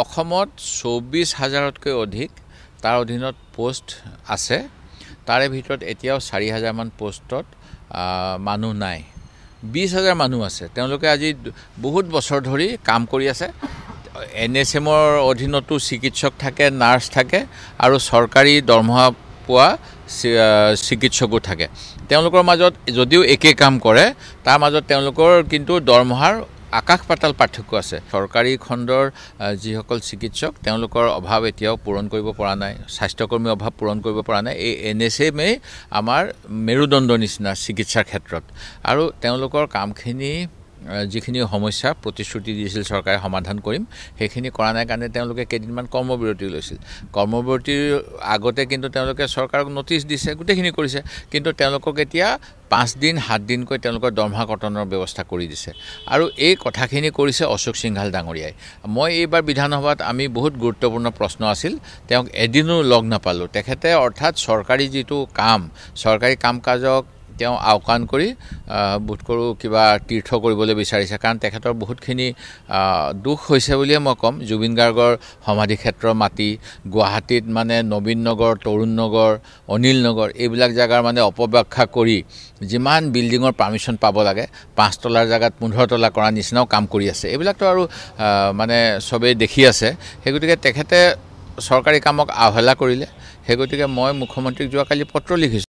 অসমত 24,000তকৈ অধিক তাৰ অধীনত পোষ্ট আছে। তাৰে ভিতৰত এতিয়াও 4,000 মান পোষ্টত মানুহ নাই। 20,000 মানুহ আছে। তেওঁলোকে আজি বহুত বছৰ ধৰি কাম কৰি আছে। NSMৰ অধীনতো চিকিৎসক থাকে, নাৰ্ছ থাকে আৰু চৰকাৰী দৰমহা পোৱা চিকিৎসকো থাকে। তেওঁলোকৰ মাজত যদিও একে কাম কৰে, তাৰ মাজত তেওঁলোকৰ কিন্তু দৰমহাৰ আকাশ পাতাল পাৰ্থক্য আছে। চৰকাৰী খণ্ডৰ যিসকল চিকিৎসক তেওঁলোকৰ অভাৱ এতিয়াও পূৰণ কৰিব পৰা নাই, স্বাস্থ্যকৰ্মীৰ অভাৱ পূৰণ কৰিব পৰা নাই। এই NSMে আমাৰ মেৰুদণ্ডৰ নিচিনা চিকিৎসাৰ ক্ষেত্ৰত, আৰু তেওঁলোকৰ কামখিনি যিখিনি সমস্যা প্ৰতিশ্ৰুতি দিছিল চৰকাৰে সমাধান কৰিম, সেইখিনি কৰা নাই কাৰণে তেওঁলোকে কেইদিনমান কৰ্মবিৰতি লৈছিল। কৰ্মবিৰতিৰ আগতে কিন্তু তেওঁলোকে চৰকাৰক নটিচ দিছে, গোটেইখিনি কৰিছে, কিন্তু তেওঁলোকক এতিয়া 5 দিন 7 দিনকৈ তেওঁলোকৰ দৰমহা কটনৰ ব্যৱস্থা কৰি দিছে। আৰু এই কথাখিনি কৰিছে অশোক সিংঘাল ডাঙৰীয়াই। মই এইবাৰ বিধানসভাত আমি বহুত গুৰুত্বপূৰ্ণ প্ৰশ্ন আছিল, তেওঁক এদিনো লগ নাপালোঁ। তেখেতে অৰ্থাৎ চৰকাৰী যিটো কাম, চৰকাৰী কাম কাজক তেওঁ আওকাণ কৰি বোধ কৰোঁ কিবা তীৰ্থ কৰিবলৈ বিচাৰিছে, কাৰণ তেখেতৰ বহুতখিনি দুখ হৈছে বুলিয়ে মই ক'ম। জুবিন গাৰ্গৰ সমাধি ক্ষেত্ৰ মাটি, গুৱাহাটীত মানে নবীন নগৰ, তৰুণ নগৰ, অনিল নগৰ, এইবিলাক জেগাৰ মানে অপব্যাখ্যা কৰি যিমান বিল্ডিঙৰ পাৰ্মিশ্যন পাব লাগে 5 তলাৰ জেগাত 15 তলা কৰাৰ নিচিনাও কাম কৰি আছে। এইবিলাকতো আৰু মানে চবেই দেখি আছে। সেই গতিকে তেখেতে চৰকাৰী কামক অৱহেলা কৰিলে। সেই গতিকে মই মুখ্যমন্ত্ৰীক যোৱাকালি পত্ৰ লিখিছোঁ।